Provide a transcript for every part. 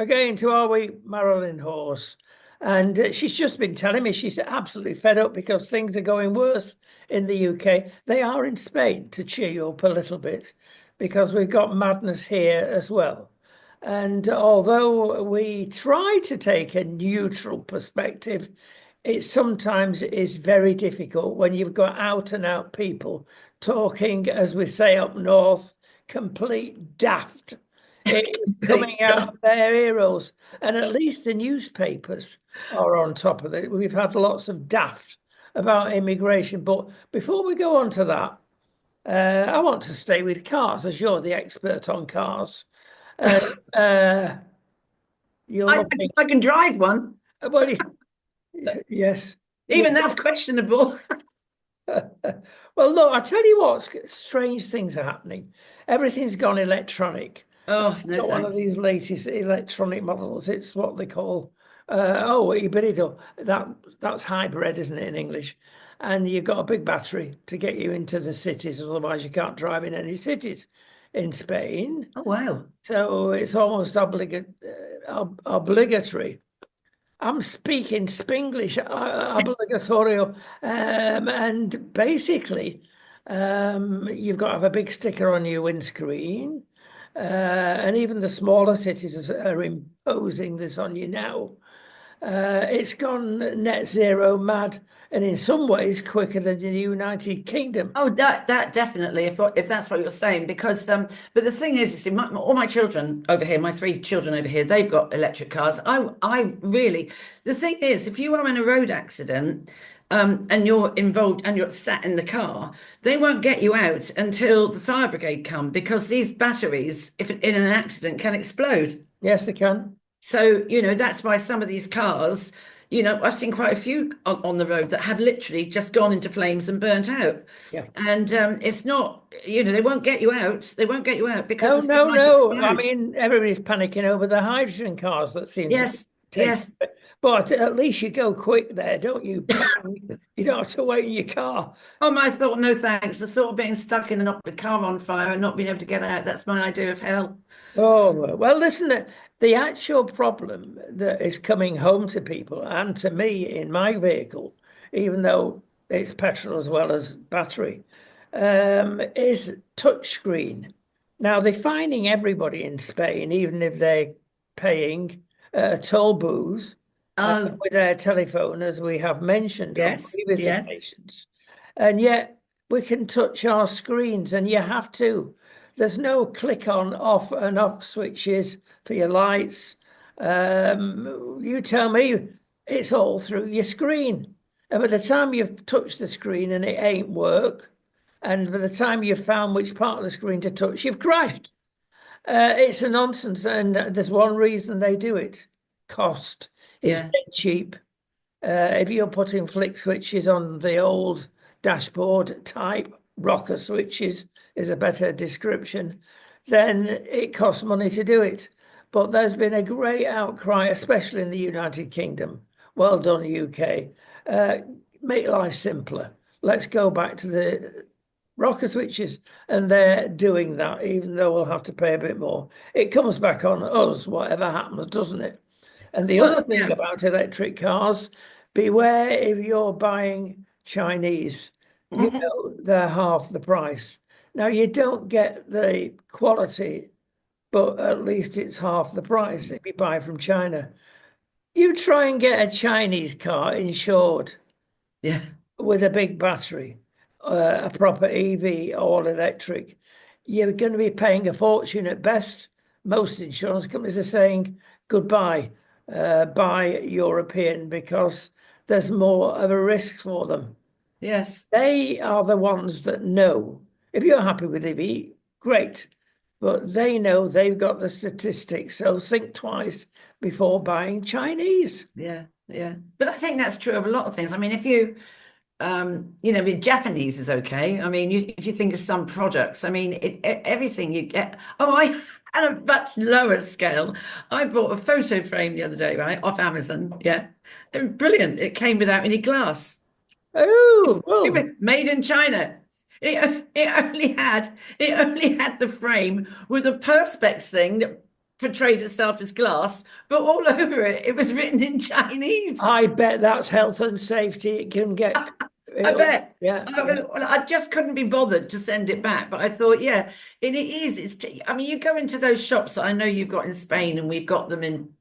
again to our wee Marilyn horse. And she's just been telling me she's absolutely fed up because things are going worse in the UK. They are in Spain, to cheer you up a little bit, because we've got madness here as well. And although we try to take a neutral perspective, it sometimes is very difficult when you've got out and out people talking, as we say up north, complete daft. It's coming out of their heroes. And at least the newspapers are on top of it. We've had lots of daft about immigration. But before we go on to that, I want to stay with cars, as you're the expert on cars. You're I, looking, I can drive one. well, yes. Even that's questionable. Well, look, I tell you what, strange things are happening. Everything's gone electronic. Oh, no Got one of thanks. these latest electronic models. It's what they call hybrido. That's hybrid, isn't it, in English? And you've got a big battery to get you into the cities, otherwise you can't drive in any cities in Spain. Oh, wow. So it's almost obligatory. I'm speaking Spanglish, obligatorio, and basically, you've got to have a big sticker on your windscreen, and even the smaller cities are imposing this on you now. It's gone net zero mad, and in some ways quicker than the United Kingdom. Oh, that definitely, if that's what you're saying, because but the thing is, you see, all my children over here, my three children over here, they've got electric cars. I really, the thing is, if you are in a road accident, and you're involved and you're sat in the car, they won't get you out until the fire brigade come because these batteries, if in an accident, can explode. Yes, they can. So, that's why some of these cars, I've seen quite a few on the road that have literally just gone into flames and burnt out. Yeah. And it's not, they won't get you out. They won't get you out because No, the thing no, might no. I explode. mean, everybody's panicking over the hydrogen cars that seem to be Yes, taking. yes. But at least you go quick there, don't you? Bang. You don't have to wait in your car. Oh, my thought, no thanks. The thought of being stuck in the car on fire and not being able to get out, that's my idea of hell. Oh, well, listen, the actual problem that is coming home to people and to me in my vehicle, even though it's petrol as well as battery, is touchscreen. Now, they're fining everybody in Spain, even if they're paying toll booths Oh, with their telephone, as we have mentioned on yes, previous yes. occasions. And yet we can touch our screens, and you have to. There's no click on off and off switches for your lights. You tell me it's all through your screen. And by the time you've touched the screen and it ain't work, and by the time you've found which part of the screen to touch, you've crashed. It's a nonsense. And there's one reason they do it: cost. It's Yeah, dead cheap. If you're putting flick switches on the old dashboard type, rocker switches is a better description, then it costs money to do it. But there's been a great outcry, especially in the United Kingdom. Well done, UK. Make life simpler. Let's go back to the rocker switches, and they're doing that, even though we'll have to pay a bit more. It comes back on us, whatever happens, doesn't it? And the other well, thing yeah, about electric cars, beware if you're buying Chinese, they're half the price. Now, you don't get the quality, but at least it's half the price if you buy from China. You try and get a Chinese car insured yeah, with a big battery, a proper EV, all electric, you're going to be paying a fortune at best. Most insurance companies are saying goodbye, buy European, because there's more of a risk for them. yes. They are the ones that know. If you're happy with EV, great. But they know they've got the statistics. So think twice before buying Chinese. Yeah, yeah. But I think that's true of a lot of things. I mean, if you, the Japanese is okay. I mean, if you think of some products, I mean, everything you get. Oh, I at a much lower scale. I bought a photo frame the other day, right, off Amazon. Yeah, brilliant. It came without any glass. Oh, It well, was made in China. It only had the frame with a perspex thing that portrayed itself as glass, but all over it, it was written in Chinese. I bet that's health and safety. It can get, I it'll, bet. yeah, I, yeah. was- well, I just couldn't be bothered to send it back, but I thought, yeah, and it is. I mean, you go into those shops that I know you've got in Spain, and we've got them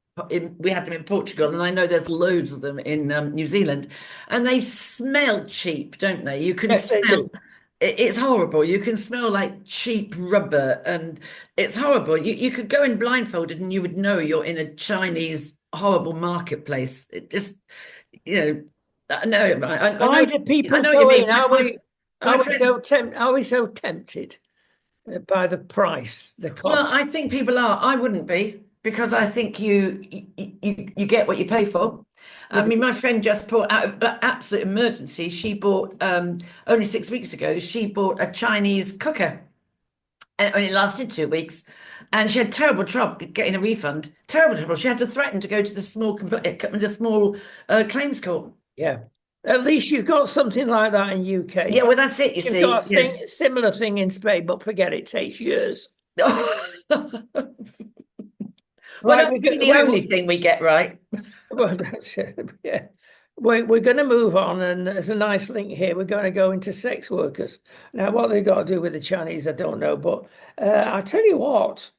we had them in Portugal, and I know there's loads of them in New Zealand, and they smell cheap, don't they? You can Yes, they smell. do. It's horrible. You can smell like cheap rubber, and it's horrible. You could go in blindfolded, and you would know you're in a Chinese horrible marketplace. It just, you know. No, right. Why do I people know what you go mean. in? My friend. Are we so tempted by the price, the Well, cost? I think people are. I wouldn't be because I think you get what you pay for. I Yeah, mean, my friend just bought out of absolute emergency. She bought only 6 weeks ago. She bought a Chinese cooker, and it only lasted 2 weeks. And she had terrible trouble getting a refund. Terrible trouble. She had to threaten to go to the small claims court. yeah. At least you've got something like that in UK. Yeah, well, that's it. You You've got see, a yes. similar thing in Spain, but forget it, takes years. Well, Right, that we must be go, the only thing we get right. well, that's it. Yeah. We're going to move on, and there's a nice link here. We're going to go into sex workers. Now, what they've got to do with the Chinese, I don't know, but I tell you what,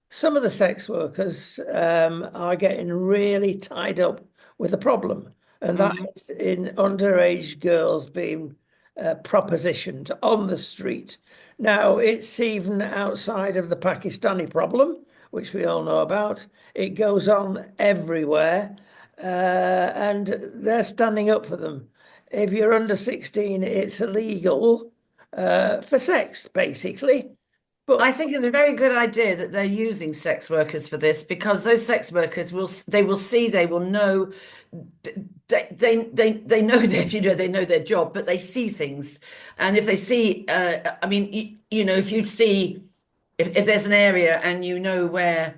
some of the sex workers are getting really tied up with a problem, and that Mhm. is in underage girls being propositioned on the street. Now, it's even outside of the Pakistani problem, which we all know about. It goes on everywhere, and they're standing up for them. If you're under 16, it's illegal for sex, basically. I But think it's a very good idea that they're using sex workers for this because those sex workers they will know they know they know their job, but they see things, and if they see, I mean, if you see if there's an area and you know where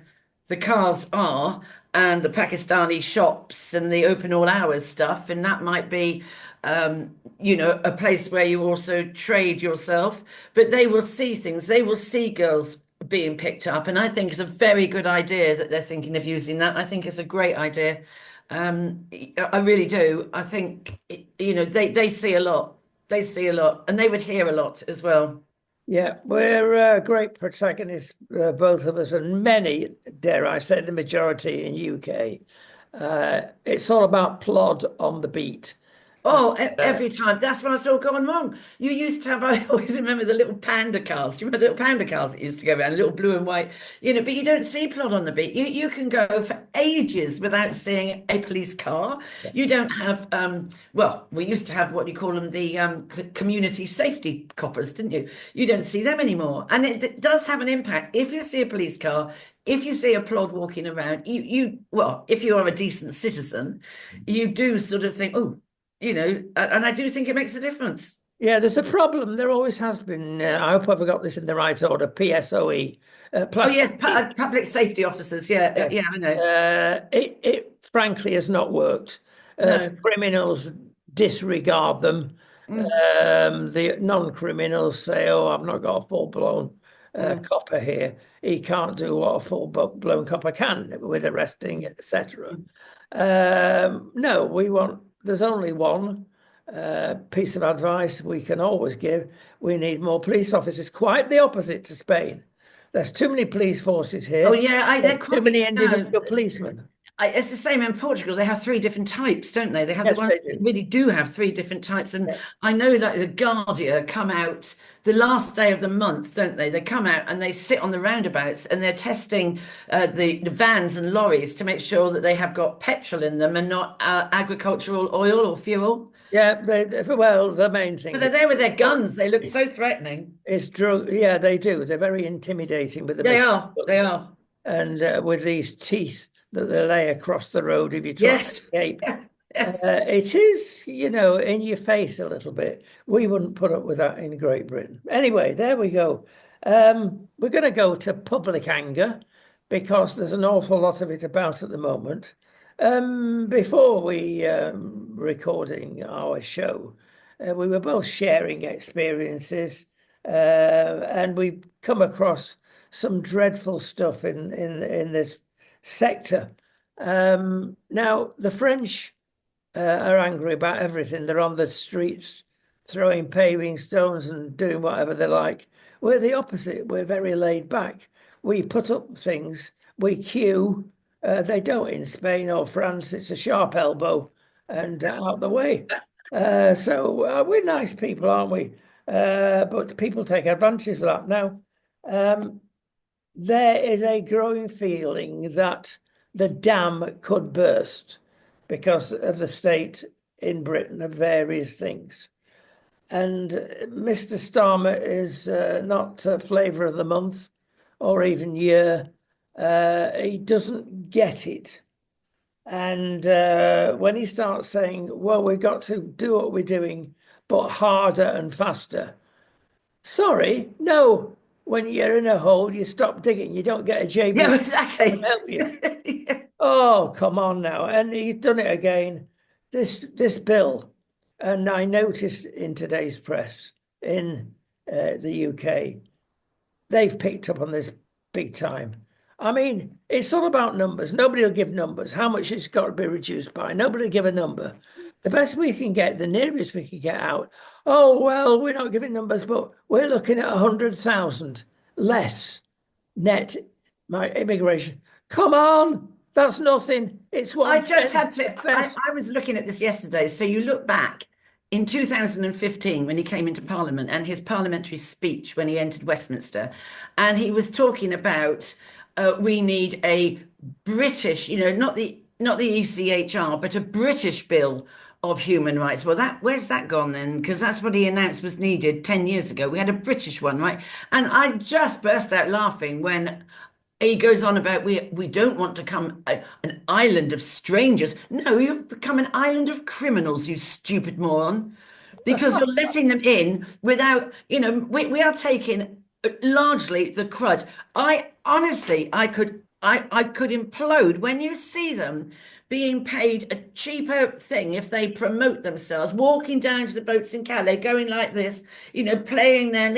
the cars are and the Pakistani shops and the open all hours stuff, and that might be, a place where you also trade yourself, but they will see things, they will see girls being picked up. And I think it's a very good idea that they're thinking of using that. I think it's a great idea. I really do. I think, they see a lot. They see a lot and they would hear a lot as well. yeah, we're great protagonists, both of us, and many, dare I say, the majority in UK. It's all about plod on the beat. Oh, Uh, every time. That's why it's all gone wrong. You used to have, I always remember the little panda cars. Do you remember the little panda cars that used to go around, little blue and white? But you don't see plot on the beat. You can go for ages without seeing a police car. You don't have, well, we used to have what you call them, the community safety coppers, didn't you? You don't see them anymore. And it does have an impact. If you see a police car, if you see a plod walking around, well, if you are a decent citizen, you do sort of think, oh, and I do think it makes a difference. yeah, there's a problem. There always has been. I hope I've got this in the right order. PSOE, Oh plastic. yes, public safety officers. Yeah, Yes. yeah, I know. It frankly has not worked. No. Criminals disregard them. Mm, The non-criminals say, "Oh, I've not got a full-blown mm, copper here. He can't do what a full-blown copper can with arresting, etc." mm. No, we want. There's only one piece of advice we can always give. We need more police officers. Quite the opposite to Spain. There's too many police forces Oh here. yeah, they're There's too quite. many individual policemen. It's the same in Portugal. They have three different types, don't they? They have the Yes, ones they that do. really do have three different types. And Yeah. I know that the Guardia come out the last day of the month, don't they? They come out and they sit on the roundabouts and they're testing the vans and lorries to make sure that they have got petrol in them and not agricultural oil or fuel. Yeah, well, the main But thing they're is there with their guns. They look so threatening. drug. Yeah, they do. They're very intimidating with the They machine are. They guns are. and with these teeth that they lay across the road if you try and Yes. escape. Yes. It is, in your face a little bit. We wouldn't put up with that in Great Britain. Anyway, there we go. We're going to go to public anger because there's an awful lot of it about at the moment. Before we recording our show, we were both sharing experiences, and we come across some dreadful stuff in this sector. Now the French are angry about everything. They're on the streets throwing paving stones and doing whatever they like. We're the opposite. We're very laid back. We put up things, we queue. They don't in Spain or France. It's a sharp elbow and out the way. So we're nice people, aren't we? But people take advantage of that. Now, there is a growing feeling that the dam could burst because of the state in Britain of various things. And Mr. Starmer is not flavour of the month or even year. He doesn't get it. And when he starts saying, well, we've got to do what we're doing, but harder and faster. Sorry, no. When you're in a hole, you stop digging. You don't get a Yeah, JB to exactly. help you. Oh, come on now. And he's done it again. This bill, and I noticed in today's press in the UK, they've picked up on this big time. I mean, it's all about numbers. Nobody will give numbers. How much it's got to be reduced by? Nobody will give a number. The best we can get, the nearest we can get out. Oh, well, we're not giving numbers, but we're looking at 100,000 less net my immigration. Come on, that's nothing. It's I one just tenth had to, at best. I was looking at this yesterday. So you look back in 2015 when he came into Parliament and his parliamentary speech when he entered Westminster, and he was talking about we need a British, not the ECHR, but a British bill of human rights. Well, that where's that gone then? Because that's what he announced was needed 10 years ago. We had a British one, right? And I just burst out laughing when he goes on about we don't want to come an island of strangers. No, you become an island of criminals, you stupid moron, because you're letting them in without, we are taking largely the crud. I honestly, I could implode when you see them being paid a cheaper thing if they promote themselves, walking down to the boats in Calais, going like this, playing their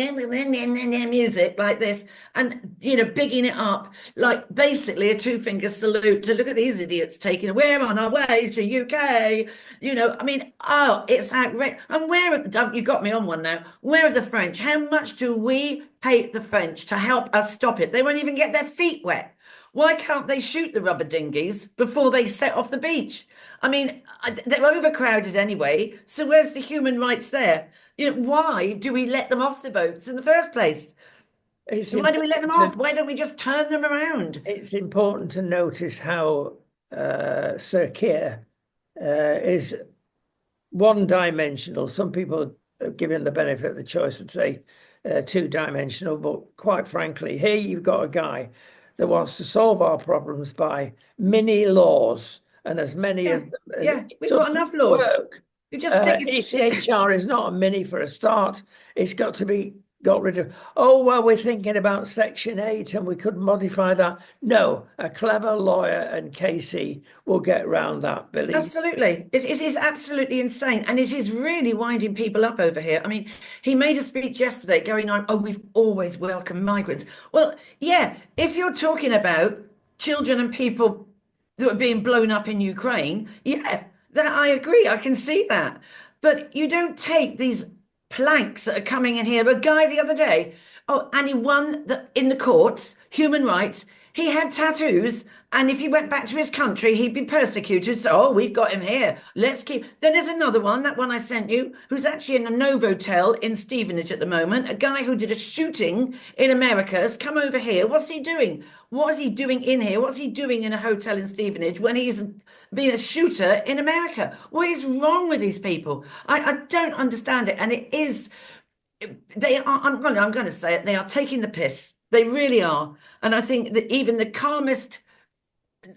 music like this, and bigging it up like basically a two-finger salute to look at these idiots taking. We're on our way to UK. I mean, oh, it's outrageous. And where are you got me on one now? Where are the French? How much do we pay the French to help us stop it? They won't even get their feet wet. Why can't they shoot the rubber dinghies before they set off the beach? I mean, they're overcrowded anyway. So where's the human rights there? Why do we let them off the boats in the first place? It's Why do we let them off? important. Why don't we just turn them around? It's important to notice how Sir Keir is one-dimensional. Some people give him the benefit of the choice and say two-dimensional, but quite frankly, here you've got a guy that wants to solve our problems by mini laws, and as many Yeah, of them yeah, it we've got doesn't enough laws. work. You just take it. ECHR is not a mini for a start. It's got to be got rid of. Oh, well, we're thinking about Section 8 and we could modify that. No, a clever lawyer and Casey will get round that, Billy. Absolutely. It is absolutely insane. And it is really winding people up over here. I mean, he made a speech yesterday going on, oh, we've always welcomed migrants. Well, yeah, if you're talking about children and people that are being blown up in Ukraine, yeah, that I agree. I can see that. But you don't take these planks that are coming in here. A guy the other day, oh, and he won in the courts, human rights. He had tattoos, and if he went back to his country, he'd be persecuted. So, oh, we've got him here. Let's keep. Then there's another one, that one I sent you, who's actually in a Novotel in Stevenage at the moment. A guy who did a shooting in America has come over here. What's he doing? What is he doing in here? What's he doing in a hotel in Stevenage when he's being a shooter in America? What is wrong with these people? I don't understand it. And it is, they are, I'm going to say it, they are taking the piss. They really are. And I think that even the calmest,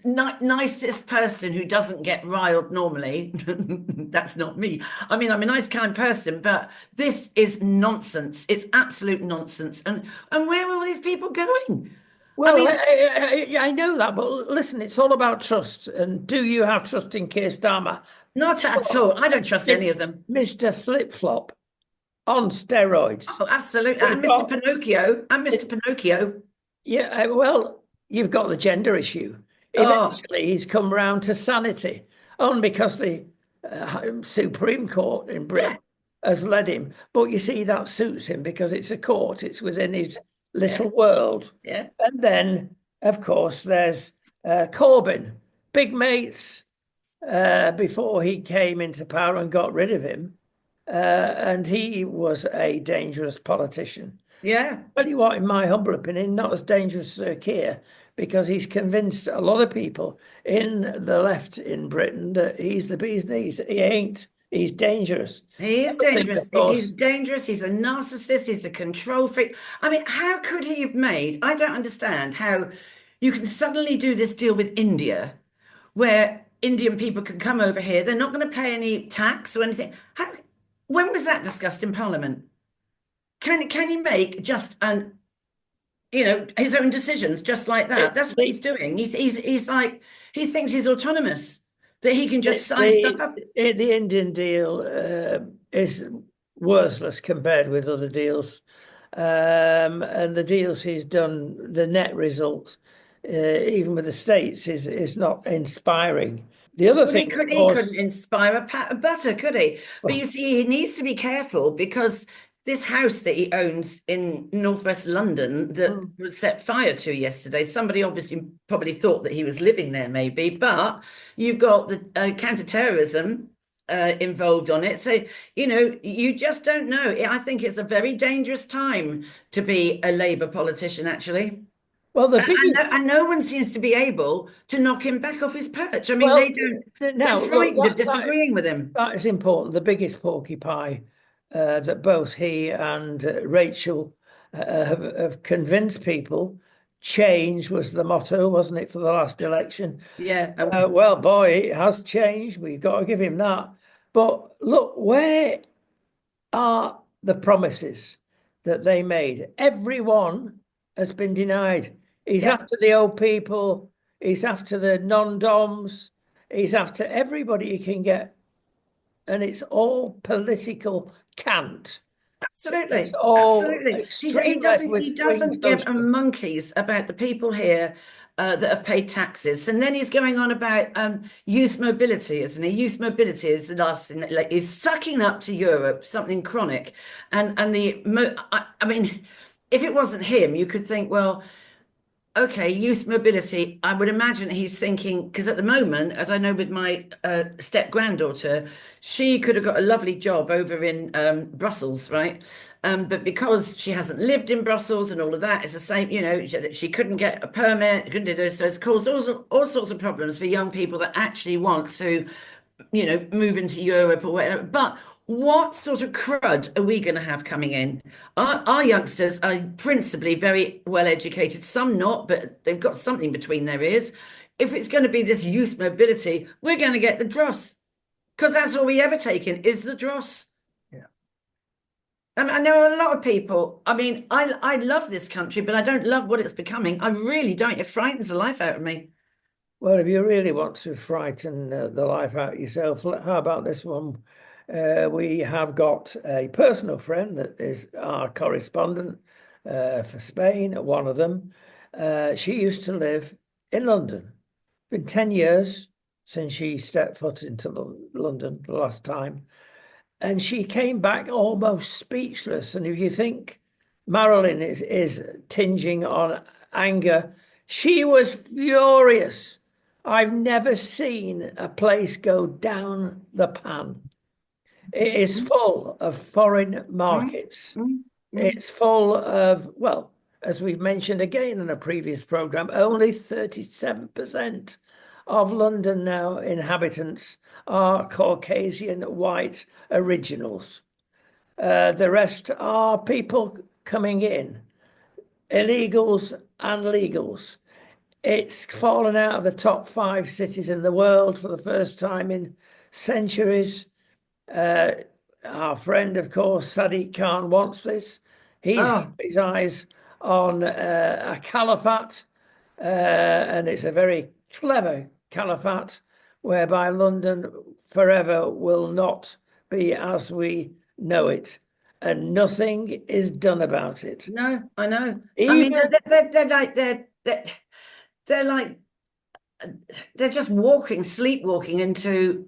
nicest person who doesn't get riled normally, that's not me. I mean, I'm a nice, kind person, but this is nonsense. It's absolute nonsense. And where are all these people going? Well, mean, I know that, but listen, it's all about trust. And do you have trust in Keir Starmer? not at all. I don't trust any of them. Mr. Flip Flop on steroids. Oh, absolutely. We've And Mr. got Pinocchio. And Mr. Pinocchio. Yeah, well, you've got the gender issue. Oh, Eventually, he's come round to sanity, only because the Supreme Court in yeah, Britain has led him. But you see, that suits him because it's a court, it's within his yeah, little world. yeah. And then, of course, there's Corbyn, big mates before he came into power and got rid of him. And he was a dangerous politician. Yeah. Tell you what, in my humble opinion, not as dangerous as Keir, because he's convinced a lot of people in the left in Britain that he's the bee's knees. He ain't. He's dangerous. He The is other thing, dangerous. of He's course, dangerous. He's a narcissist. He's a control freak. I mean, how could he have made? I don't understand how you can suddenly do this deal with India, where Indian people can come over here. They're not going to pay any tax or anything. When was that discussed in Parliament? Can he make just his own decisions just like that? it, That's what he's doing. He's like he thinks he's autonomous, that he can just sign stuff up. the Indian deal is worthless compared with other deals, and the deals he's done, the net result, even with the states, is not inspiring. The other Well, thing, of he course, couldn't inspire a pat of butter, could he? But you well, see, he needs to be careful because this house that he owns in northwest London that mm, was set fire to yesterday, somebody obviously probably thought that he was living there, maybe. But you've got the counter-terrorism involved on it, so you just don't know. I think it's a very dangerous time to be a Labour politician, actually. well, the biggest. And no one seems to be able to knock him back off his perch. I mean, they Well, don't, they're now look, frightened of disagreeing with him. that is important. The biggest porcupine that both he and Rachel have convinced people. Change was the motto, wasn't it, for the last election? Yeah. Well, boy, it has changed. We've got to give him that. But look, where are the promises that they made? Everyone has been denied. He's Yeah, after the old people, he's after the non-doms, he's after everybody he can get, and it's all political cant. It's absolutely. all Absolutely. extreme left with He swing doesn't give a socialism. monkey's about the people here that have paid taxes. And then he's going on about youth mobility, isn't he? Youth mobility is the last thing that like, is sucking up to Europe, something chronic. I mean, if it wasn't him, you could think, well, okay, youth mobility. I would imagine he's thinking, because at the moment, as I know with my step granddaughter, she could have got a lovely job over in Brussels, right? But because she hasn't lived in Brussels and all of that, it's the same, she couldn't get a permit, couldn't do this. So it's caused all sorts of problems for young people that actually want to move into Europe or whatever. But what sort of crud are we going to have coming in? Our youngsters are principally very well educated, some not, but they've got something between their ears. If it's going to be this youth mobility, we're going to get the dross because that's all we ever take in is the dross. Yeah. I know a lot of people. I mean, I love this country, but I don't love what it's becoming. I really don't. It frightens the life out of me. Well, if you really want to frighten the life out of yourself, how about this one? We have got a personal friend that is our correspondent for Spain, one of them. She used to live in London. It's been 10 years since she stepped foot into London the last time. And she came back almost speechless. And if you think Marilyn is tinging on anger, she was furious. I've never seen a place go down the pan. It is Mm, full of foreign mm, markets. mm, mm. It's full of, well, as we've mentioned again in a previous program, only 37% of London now inhabitants are Caucasian white originals. The rest are people coming in, illegals and legals. It's fallen out of the top 5 cities in the world for the first time in centuries. Uh, our friend, of course, Sadiq Khan wants this. He's got Oh, his eyes on a caliphate, and it's a very clever caliphate whereby London forever will not be as we know it. and nothing is done about it. No, I know. I mean, Even they're like they're like they're just sleepwalking into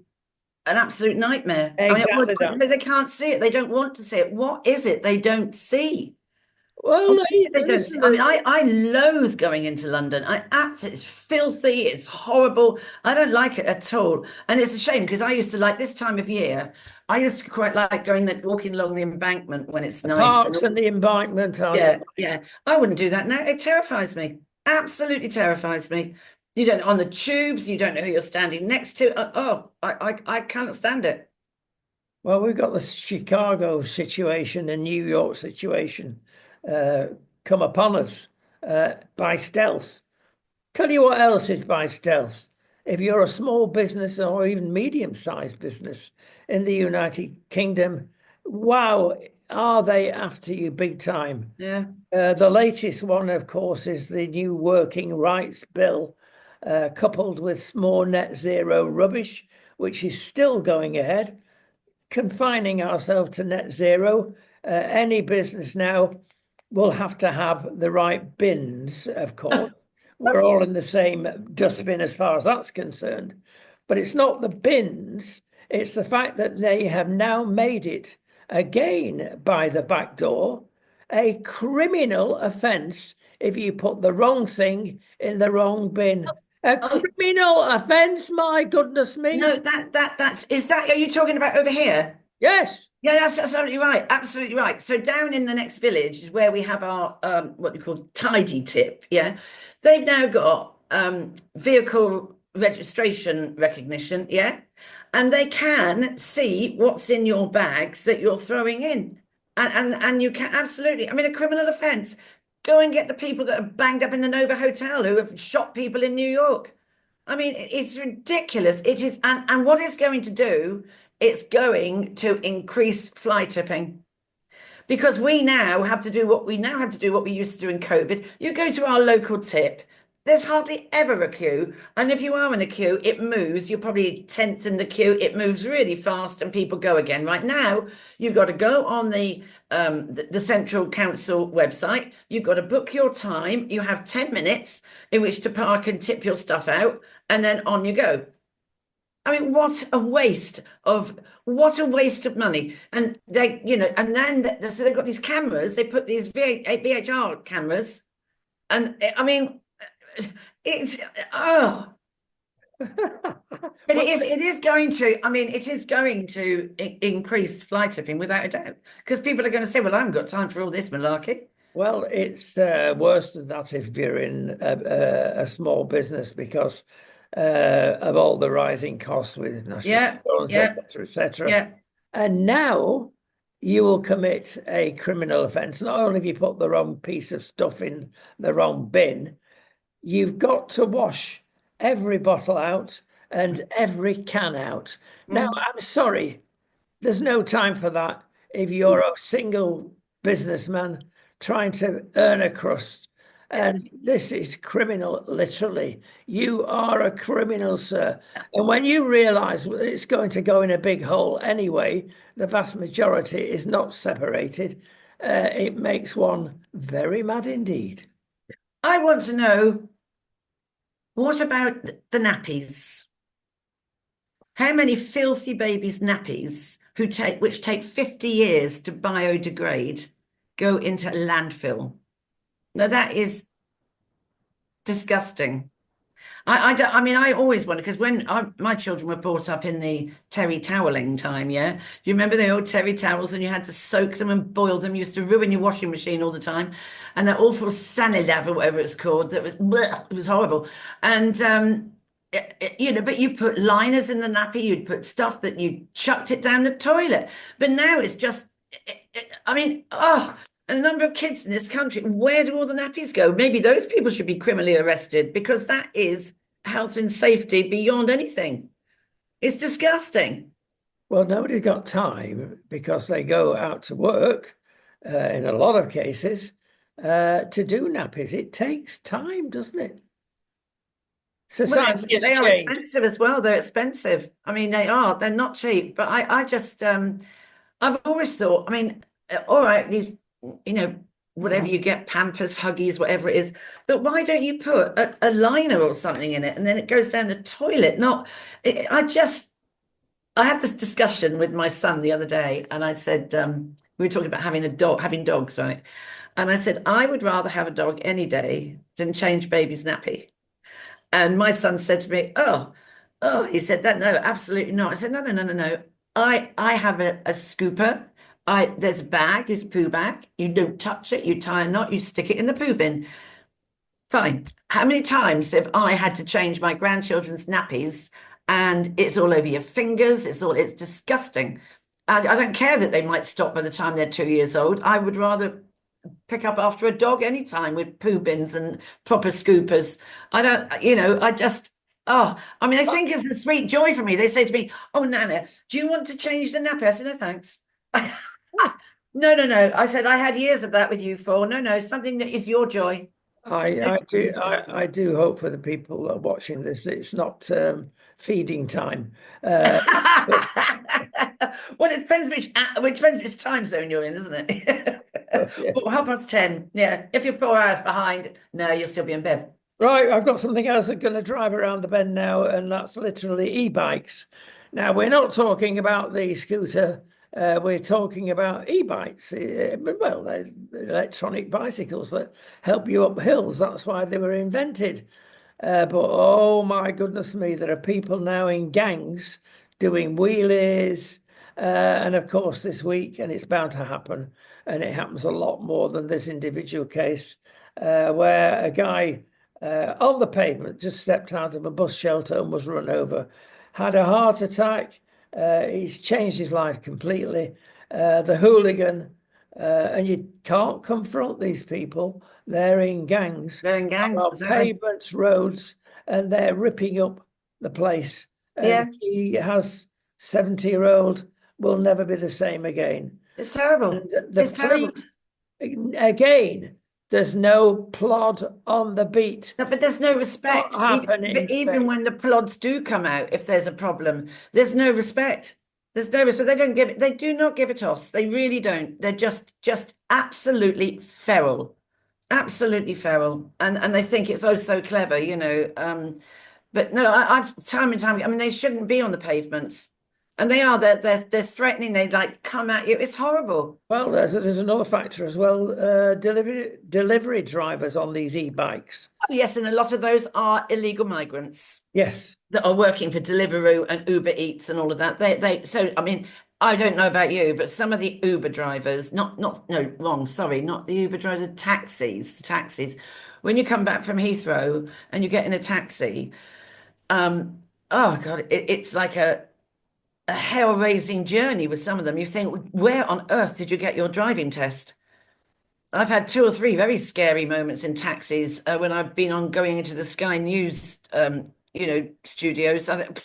an absolute nightmare. I mean, exactly that. they can't see it. They don't want to see it. What is it they don't see? Well, What is it they don't see? listen, I mean, I loathe going into London. I absolutely, it's filthy. It's horrible. I don't like it at all. And it's a shame because I used to like this time of year. I used to quite like walking along the embankment when it's the nice. parks and the embankment are Yeah, yeah. I wouldn't do that now. It terrifies me. Absolutely terrifies me. You don't on the tubes. You don't know who you're standing next to. I cannot stand it. well, we've got the Chicago situation and New York situation uh, come upon us by stealth. Tell you what else is by stealth. If you're a small business or even medium-sized business in the United Kingdom, wow, are they after you big time? Yeah. The latest one, of course, is the new Working Rights Bill, coupled with more net zero rubbish, which is still going ahead, confining ourselves to net zero. Any business now will have to have the right bins, of course. We're all in the same dustbin as far as that's concerned. But it's not the bins, it's the fact that they have now made it again by the back door a criminal offence if you put the wrong thing in the wrong bin. A Oh criminal offence, my goodness me. no, that's is that. Are you talking about over here? Yes. Yeah, that's absolutely right. Absolutely right. So down in the next village is where we have our what you call tidy tip. Yeah, they've now got vehicle registration recognition. Yeah, and they can see what's in your bags that you're throwing in, and you can absolutely. I mean, a criminal offence. Go and get the people that are banged up in the Nova Hotel who have shot people in New York. I mean, it's ridiculous. It is, and what it's going to do, it's going to increase fly tipping because we now have to do what we used to do in COVID. You go to our local tip, there's hardly ever a queue. And if you are in a queue, it moves. You're probably 10th in the queue. It moves really fast and people go again. Right now, you've got to go on the Central Council website. You've got to book your time. You have 10 minutes in which to park and tip your stuff out, and then on you go. I mean, what a waste of money. And they, and then so they've got these cameras, they put these VHR cameras, and I mean, it's but Well, it is going to, I mean, it is going to increase fly tipping without a doubt. Because people are going to say, well, I haven't got time for all this malarkey. well, it's worse than that if you're in a small business because of all the rising costs with national Yeah, insurance, yeah, etc., etc. yeah. And now you will commit a criminal offence. Not only have you put the wrong piece of stuff in the wrong bin, you've got to wash every bottle out and every can out. Now, Mm. I'm sorry, there's no time for that if you're a single businessman trying to earn a crust. And this is criminal, literally. You are a criminal, sir. And when you realize it's going to go in a big hole anyway, the vast majority is not separated. It makes one very mad indeed. I want to know, what about the nappies? How many filthy babies' nappies which take 50 years to biodegrade go into a landfill? Now that is disgusting. I don't, I mean, I always wonder because my children were brought up in the terry toweling time, yeah. You remember the old terry towels and you had to soak them and boil them. You used to ruin your washing machine all the time, and that awful Sanilav or whatever it's called. That was blech, it was horrible. And but you put liners in the nappy. You'd put stuff that you chucked it down the toilet. But now it's just, I mean, a number of kids in this country, where do all the nappies go? Maybe those people should be criminally arrested because that is health and safety beyond anything. It's disgusting. Well, nobody's got time because they go out to work in a lot of cases to do nappies. It takes time, doesn't it? Well, Society has they are changed. expensive as well. They're expensive. I mean, they are. They're not cheap. But I just, I've always thought, I mean, all right, these, you know, whatever Mhm. you get, Pampers, Huggies, whatever it is. But why don't you put a liner or something in it and then it goes down the toilet? Not, I had this discussion with my son the other day, and I said, we were talking about having dogs, right? And I said, I would rather have a dog any day than change baby's nappy. And my son said to me, he said that, no, absolutely not. I said, no, no, no, no, no. I have a scooper. There's a bag, there's a poo bag. You don't touch it, you tie a knot, you stick it in the poo bin. Fine. How many times have I had to change my grandchildren's nappies and it's all over your fingers? It's disgusting. And I don't care that they might stop by the time they're 2 years old. I would rather pick up after a dog anytime with poo bins and proper scoopers. I don't, I just, I mean, they think it's a sweet joy for me. They say to me, oh, Nana, do you want to change the nappy? I said, no, thanks. No, no, no. I said, I had years of that with you for. No, no, something that is your joy. I do hope for the people that are watching this that it's not feeding time. But, Well, it depends which time zone you're in, isn't it? yeah. Well, 10:30. Yeah. If you're 4 hours behind, no, you'll still be in bed. Right, I've got something else that's going to drive around the bend now, and that's literally e-bikes. Now, we're not talking about the scooter, we're talking about e-bikes. Well, they're electronic bicycles that help you up hills. That's why they were invented. But oh my goodness me, there are people now in gangs doing wheelies. And of course, this week, and it's bound to happen, and it happens a lot more than this individual case, where a guy on the pavement just stepped out of a bus shelter and was run over, had a heart attack. He's changed his life completely. The hooligan, and you can't confront these people. They're in gangs They're in gangs, on exactly. pavements, roads, and they're ripping up the place. And Yeah, he has 70-year-old will never be the same again. it's And terrible. the It's terrible. police, again, there's no plod on the beat. No, but there's no Not respect. happen in Even Spain. when the plods do come out, if there's a problem, there's no respect. There's no respect. They don't give it. They do not give a toss. They really don't. They're just absolutely feral, absolutely feral, and they think it's oh so clever, you know. But no, I've time and time. I mean, they shouldn't be on the pavements, and they are. They're threatening. They like come at you. It's horrible. Well, there's another factor as well. Delivery drivers on these e-bikes. Oh, yes, and a lot of those are illegal migrants Yes. that are working for Deliveroo and Uber Eats and all of that. So I mean, I don't know about you, but some of the Uber drivers, no, wrong, sorry, not the Uber driver, the taxis. When you come back from Heathrow and you get in a taxi, oh God, it's like a hell-raising journey with some of them. You think, where on earth did you get your driving test? I've had two or three very scary moments in taxis when I've been on going into the Sky News, studios. I think,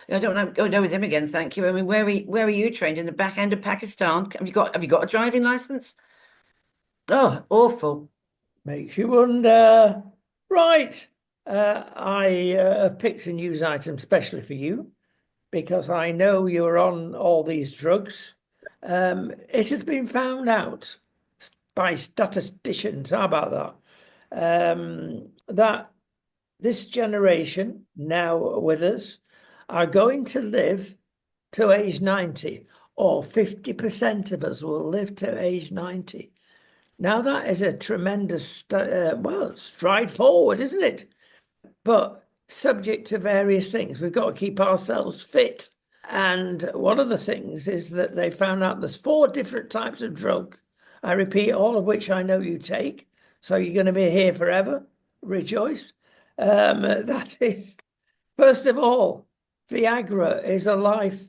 I don't want to go with him again, thank you. I mean, where are you trained in the back end of Pakistan? Have you got a driving license? Oh, awful. Makes you wonder. Right. I have picked a news item specially for you because I know you're on all these drugs. It has been found out by statisticians, how about that? That this generation now with us are going to live to age 90, or 50% of us will live to age 90. Now, that is a tremendous, stride forward, isn't it? But subject to various things. We've got to keep ourselves fit. And one of the things is that they found out there's 4 different types of drug. I repeat, all of which I know you take. So you're going to be here forever. Rejoice. That is, first of all, Viagra is a life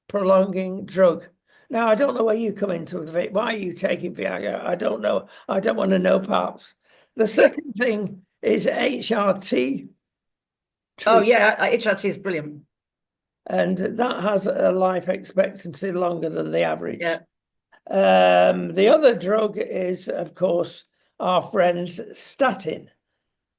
prolonging drug. Now, I don't know where you come into it. Why are you taking Viagra? I don't know. I don't want to know, perhaps. The second thing is HRT Oh treatment, yeah, HRT is brilliant. and that has a life expectancy longer than the average. Yeah, The other drug is, of course, our friend's statin.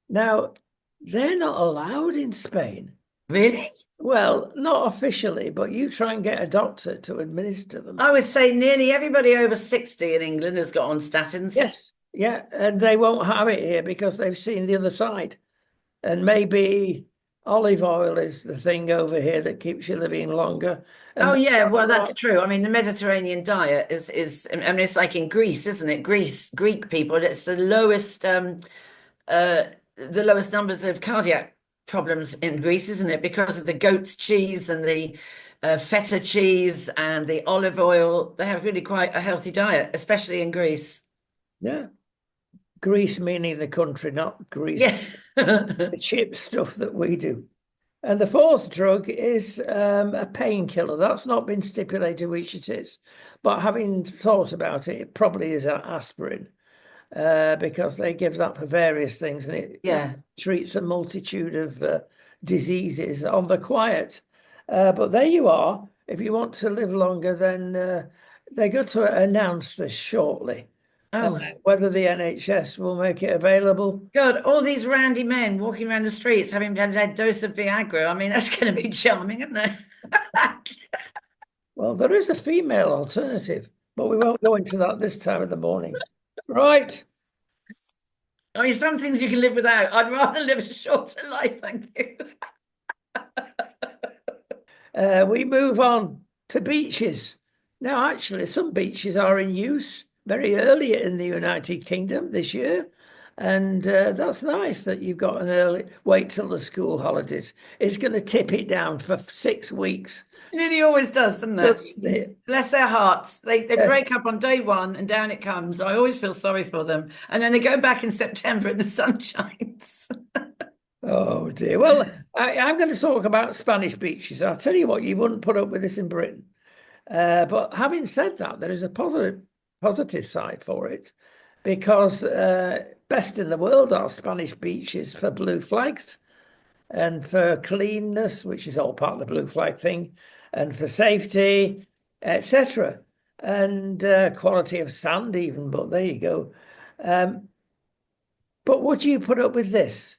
Now, they're not allowed in Spain. really? Well, not officially, but you try and get a doctor to administer them. I would say nearly everybody over 60 in England has got on statins. Yes. Yeah, and they won't have it here because they've seen the other side. And maybe olive oil is the thing over here that keeps you living longer. And Oh that's yeah, well quite that's right. true. I mean, the Mediterranean diet is I mean it's like in Greece, isn't it? Greek people, it's the lowest numbers of cardiac problems in Greece, isn't it? Because of the goat's cheese and the feta cheese and the olive oil. They have really quite a healthy diet, especially in Greece. Yeah. Greece meaning the country, not Greece, Yeah. the cheap stuff that we do. And the fourth drug is a painkiller. That's not been stipulated which it is. But having thought about it, it probably is aspirin because they give that for various things and it Yeah. treats a multitude of diseases on the quiet. But there you are. If you want to live longer, then they're going to announce this shortly. Oh Whether the NHS will make it available. God, all these randy men walking around the streets having had a dose of Viagra. I mean, that's going to be charming, isn't it? Well, there is a female alternative, but we won't go into that this time of the morning. Right. I mean, some things you can live without. I'd rather live a shorter life, thank you. We move on to beaches. Now, actually, some beaches are in use very early in the United Kingdom this year. And that's nice that you've got an early wait till the school holidays. It's going to tip it down for 6 weeks, It nearly always does, doesn't it? doesn't it? Bless their hearts. They Yeah. break up on day one and down it comes. I always feel sorry for them. And then they go back in September and the sun shines. Oh dear. Well, I'm going to talk about Spanish beaches. I'll tell you what, you wouldn't put up with this in Britain. But having said that, there is a positive side for it because best in the world are Spanish beaches for blue flags and for cleanness, which is all part of the blue flag thing, and for safety, etc. And quality of sand even, but there you go. Um, but would you put up with this?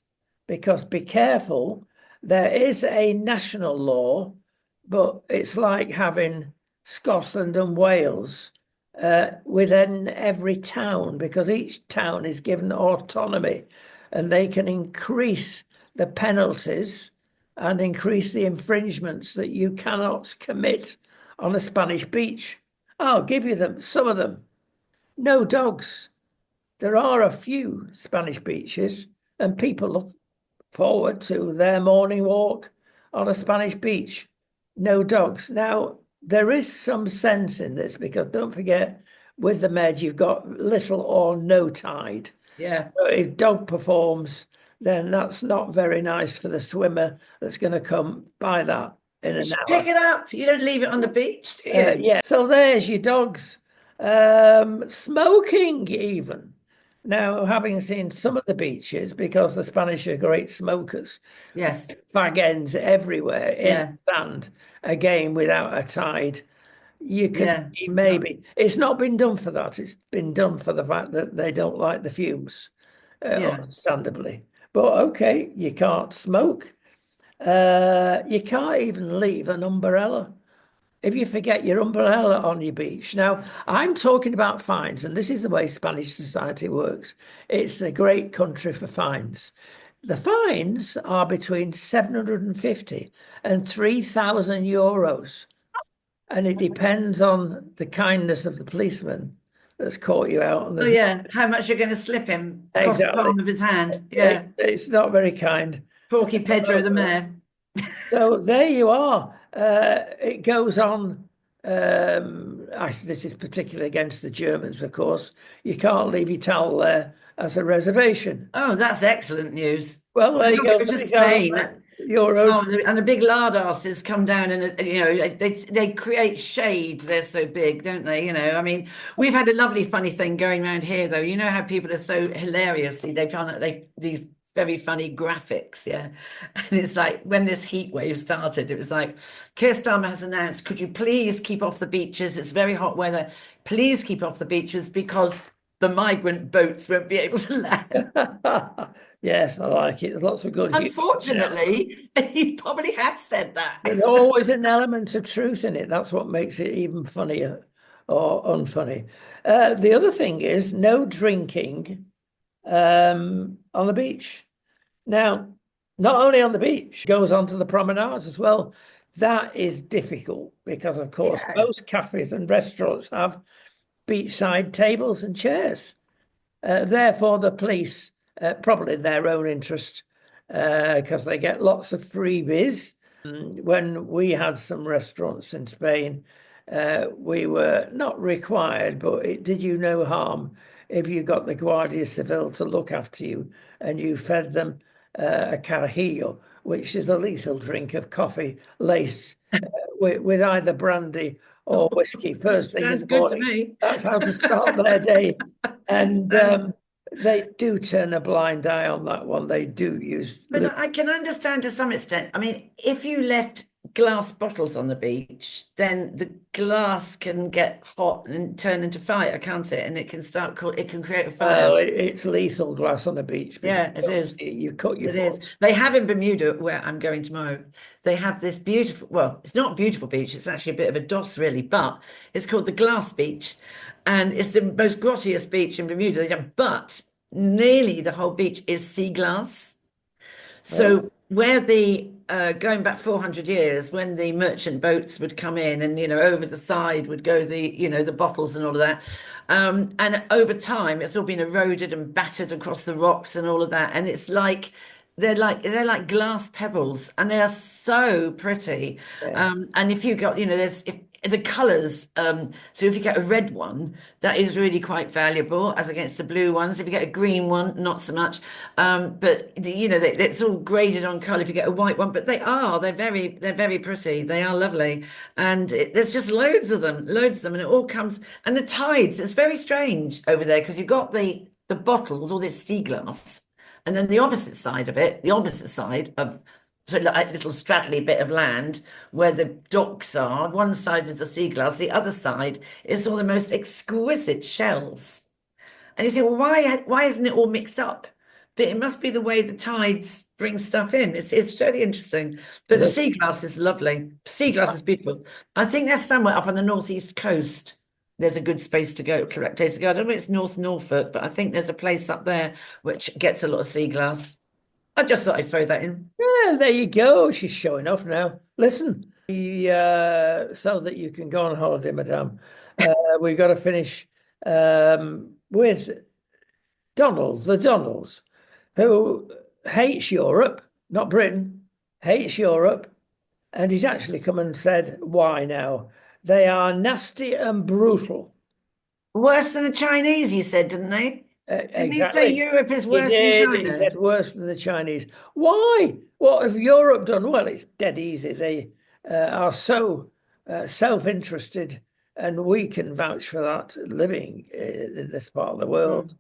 Because be careful, there is a national law, but it's like having Scotland and Wales within every town because each town is given autonomy and they can increase the penalties and increase the infringements that you cannot commit on a Spanish beach. I'll give you them, some of them. No dogs. There are a few Spanish beaches, and people look forward to their morning walk on a Spanish beach. No dogs. Now, there is some sense in this because don't forget, with the Med, you've got little or no tide. Yeah. So if dog performs, then that's not very nice for the swimmer that's going to come by that in You an should pick hour. it up. You don't leave it on the beach, do you? Yeah. So there's your dogs. Smoking, even. Now, having seen some of the beaches, because the Spanish are great smokers, Yes. fag ends everywhere in Yeah. sand, again without a tide. You can Yeah. see maybe it's not been done for that. It's been done for the fact that they don't like the fumes, Yeah. understandably. But okay, you can't smoke. You can't even leave an umbrella if you forget your umbrella on your beach. Now, I'm talking about fines, and this is the way Spanish society works. It's a great country for fines. The fines are between 750 and 3,000 euros, and it depends on the kindness of the policeman that's caught you out. And Oh there's yeah. How much you're going to slip him across the exactly, palm of his hand. Yeah. it's not very kind. Porky Pedro the mayor. So there you are. It goes on. This is particularly against the Germans, of course. You can't leave your towel there as a reservation. Oh, that's excellent news. Well, there We've you got to go. go to 3,000 Spain. Oh, euros. and the big lard asses come down and they create shade. They're so big, don't they? I mean, we've had a lovely funny thing going around here though. You know how people are so hilariously they've done these very funny graphics, yeah. And it's like when this heat wave started, it was like Keir Starmer has announced, could you please keep off the beaches? It's very hot weather. Please keep off the beaches because the migrant boats won't be able to land. Yes, I like it. There's lots of good humor. Unfortunately, he probably has said that. There's always an element of truth in it. That's what makes it even funnier or unfunny. The other thing is no drinking on the beach. Now, not only on the beach, goes onto the promenades as well. That is difficult because, of course, Yeah. most cafes and restaurants have beachside tables and chairs. Therefore, the police, probably in their own interest, because they get lots of freebies. When we had some restaurants in Spain, we were not required, but it did you no harm if you got the Guardia Civil to look after you and you fed them a carajillo, which is a lethal drink of coffee laced with either brandy or whiskey first thing in Sounds the good to morning. me. That's how to start their day. And Um, they do turn a blind eye on that one. They do use. but I can understand to some extent. I mean, if you left glass bottles on the beach, then the glass can get hot and turn into fire, can't it? And it can it can create a fire. Well, it's lethal glass on the beach because Yeah, it is. you cut your It is. foot. They have in Bermuda, where I'm going tomorrow, they have this beautiful, well, it's not a beautiful beach, it's actually a bit of a doss, really, but it's called the Glass Beach. And it's the most grottiest beach in Bermuda. But nearly the whole beach is sea glass. Oh, So where the going back 400 years, when the merchant boats would come in and over the side would go the bottles and all of that, and over time it's all been eroded and battered across the rocks and all of that, and it's like they're like glass pebbles, and they are so pretty. yeah. And if you got there's if the colors, so if you get a red one, that is really quite valuable as against the blue ones. If you get a green one, not so much. But it's all graded on color. If you get a white one, but they're very pretty. They are lovely, and there's just loads of them, and it all comes. And the tides, it's very strange over there because you've got the bottles, all this sea glass, and then the opposite side of it, the opposite side of so like a little straddly bit of land where the docks are. One side is the sea glass, the other side is all the most exquisite shells. And you say, well, why isn't it all mixed up? But it must be the way the tides bring stuff in. It's really interesting. But the The, sea glass is lovely. Sea glass is beautiful. I think there's somewhere up on the northeast coast. There's a good space to go, correct place to go. I don't know if it's North Norfolk, but I think there's a place up there which gets a lot of sea glass. I just thought I'd throw that in. yeah, there you go. She's showing off now. Listen, so that you can go on holiday, madame. We've got to finish with Donald, the Donalds, who hates Europe, not Britain, hates Europe, and he's actually come and said why now. They are nasty and brutal. Worse than the Chinese, you said, didn't they? Didn't he say Exactly. Europe is He worse than did. He China? said worse than the Chinese. Why? What have Europe done? Well, it's dead easy. They are so self-interested, and we can vouch for that living in this part of the world.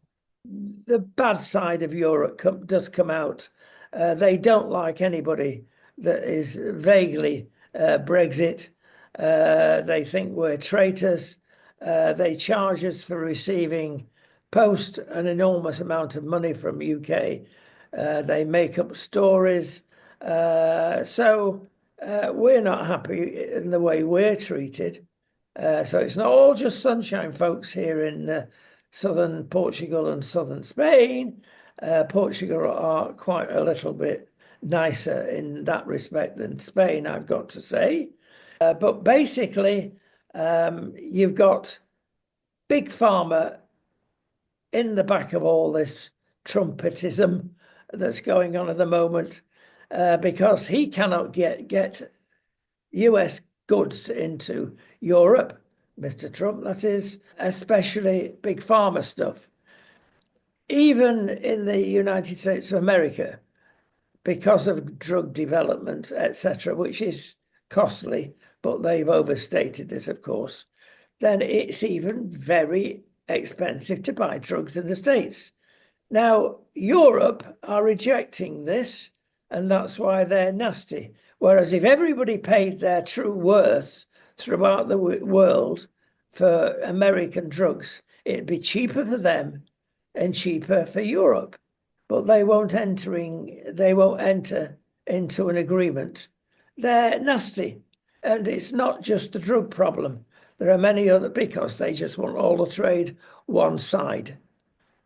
Mm. The bad side of Europe does come out. They don't like anybody that is vaguely Brexit. They think we're traitors. They charge us for receiving post an enormous amount of money from UK. They make up stories. So we're not happy in the way we're treated. So it's not all just sunshine, folks, here in southern Portugal and southern Spain. Portugal are quite a little bit nicer in that respect than Spain, I've got to say. But basically, you've got Big Pharma in the back of all this trumpetism that's going on at the moment, because he cannot get US goods into Europe, Mr. Trump, that is, especially Big Pharma stuff. Even in the United States of America, because of drug development, etc., which is costly, but they've overstated this, of course, then it's even very expensive to buy drugs in the States. Now, Europe are rejecting this, and that's why they're nasty. Whereas if everybody paid their true worth throughout the world for American drugs, it'd be cheaper for them and cheaper for Europe, but they won't enter into an agreement. They're nasty, and it's not just the drug problem. There are many other because they just want all the trade one side.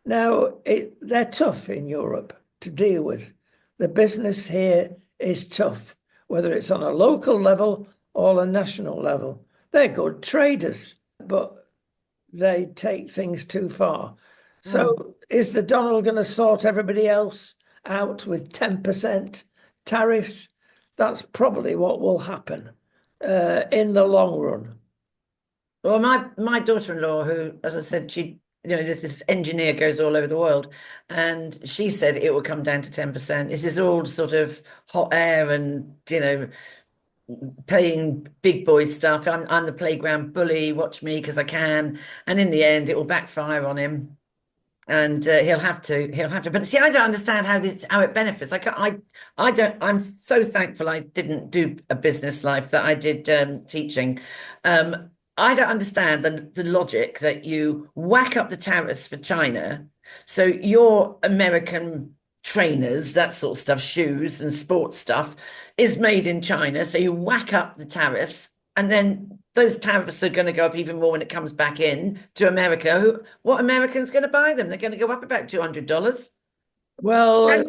Now, they're tough in Europe to deal with. The business here is tough, whether it's on a local level or a national level. They're good traders, but they take things too far. So, is the Donald going to sort everybody else out with 10% tariffs? That's probably what will happen in the long run. Well, my daughter-in-law, who, as I said, she this engineer goes all over the world, and she said it will come down to 10%. This is all sort of hot air and playing big boy stuff. I'm the playground bully. Watch me because I can, and in the end, it will backfire on him. And he'll have to. But see, I don't understand how it benefits. I don't. I'm so thankful I didn't do a business life, that I did teaching. I don't understand the logic that you whack up the tariffs for China. So your American trainers, that sort of stuff, shoes and sports stuff, is made in China. So you whack up the tariffs, and then those tariffs are going to go up even more when it comes back in to America. What American's going to buy them? They're going to go up about $200. Well, How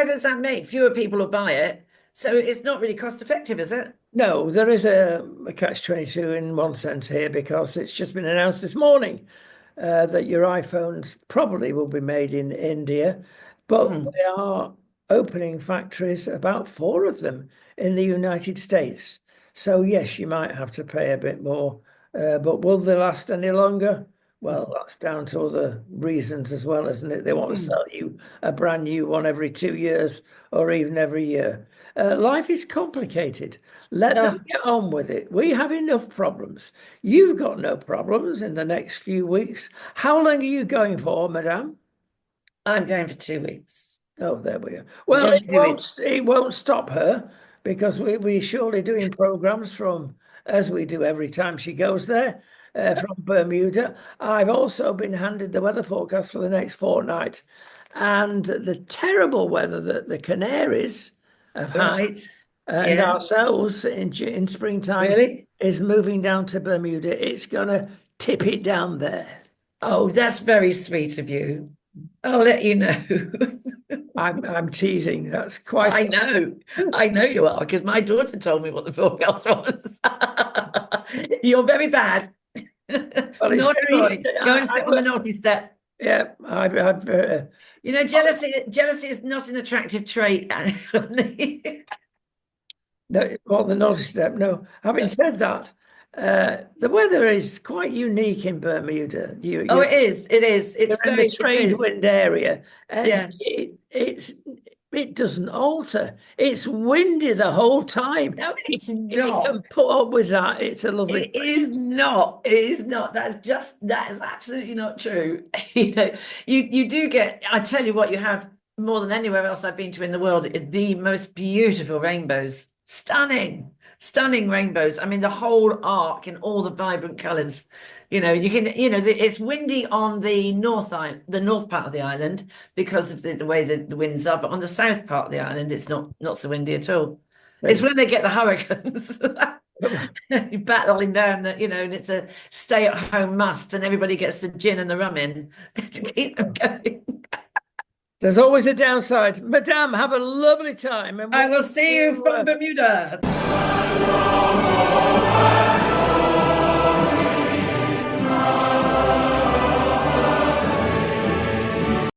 does that make fewer people will buy it? So it's not really cost effective, is it? no, there is a catch-22 in one sense here, because it's just been announced this morning that your iPhones probably will be made in India, but they are opening factories, about 4 of them, in the United States. So yes, you might have to pay a bit more, but will they last any longer? Well, that's down to other reasons as well, isn't it? They want to sell you a brand new one every 2 years or even every year. Life is complicated. Let them get on with it. We have enough problems. You've got no problems in the next few weeks. How long are you going for, Madame? I'm going for 2 weeks. Oh, there we are. Well, it won't stop her, because we're surely doing programs from, as we do every time she goes there, from Bermuda. I've also been handed the weather forecast for the next fortnight, and the terrible weather that the Canaries have had, Right. and Yeah. ourselves in springtime, Really? is moving down to Bermuda. It's going to tip it down there. Oh, that's very sweet of you. I'll let you know. I'm teasing. That's quite. I know you are, because my daughter told me what the forecast was. You're very bad. Well, it's Naughty very. boy. Go and sit on the naughty step. Yeah, I've Jealousy is not an attractive trait, actually. no, well, the naughty step. No, having said that, the weather is quite unique in Bermuda. Oh, it is. It is. It's You're in the trade wind area, and Yeah. it doesn't alter. It's windy the whole time. No, it's If you not. can put up with that, it's a lovely. It is not. It is not. That is absolutely not true. You do get, I tell you what, you have more than anywhere else I've been to in the world, is the most beautiful rainbows. Stunning, stunning rainbows. I mean, the whole arc in all the vibrant colours. It's windy on the north part of the island, because of the way the winds are, but on the south part of the island, it's not so windy at all. It's when they get the hurricanes. Battling down and it's a stay-at-home must, and everybody gets the gin and the rum in to keep them going. There's always a downside. Madame, have a lovely time. And I will see you from Bermuda.